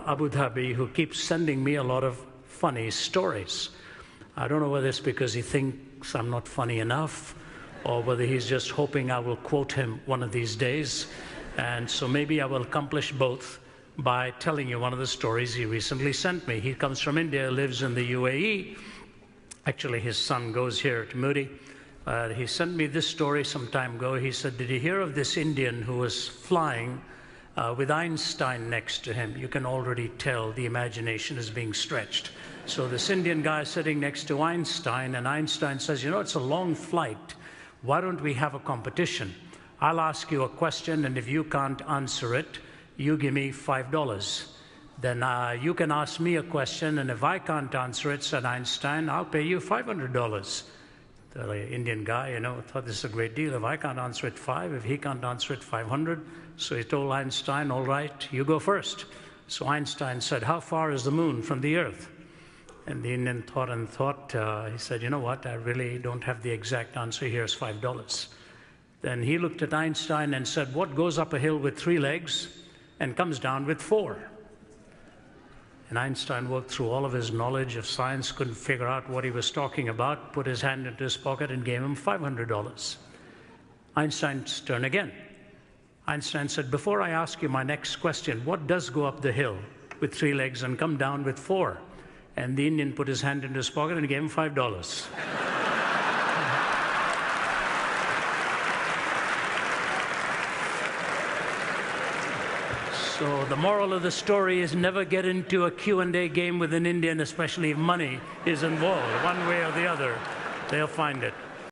Abu Dhabi who keeps sending me a lot of funny stories. I don't know whether it's because he thinks I'm not funny enough or whether he's just hoping I will quote him one of these days. And so maybe I will accomplish both by telling you one of the stories he recently sent me. He comes from India, lives in the UAE. Actually, his son goes here to Moody. He sent me this story some time ago. He said, did you hear of this Indian who was flying with Einstein next to him? You can already tell the imagination is being stretched. So this Indian guy is sitting next to Einstein, and Einstein says, you know, it's a long flight. Why don't we have a competition? I'll ask you a question, and if you can't answer it, you give me $5. Then you can ask me a question, and if I can't answer it, said Einstein, I'll pay you $500. The Indian guy, you know, thought this is a great deal. If I can't answer it, $5. If he can't answer it, $500. So he told Einstein, all right, you go first. So Einstein said, how far is the moon from the Earth? And the Indian thought and thought. He said, you know what, I really don't have the exact answer. Here's $5. Then he looked at Einstein and said, what goes up a hill with 3 legs and comes down with 4? And Einstein worked through all of his knowledge of science, couldn't figure out what he was talking about, put his hand into his pocket and gave him $500. Einstein's turn again. Einstein said, before I ask you my next question, what does go up the hill with 3 legs and come down with 4? And the Indian put his hand into his pocket and gave him $5. So the moral of the story is never get into a Q&A game with an Indian, especially if money is involved. One way or the other, they'll find it.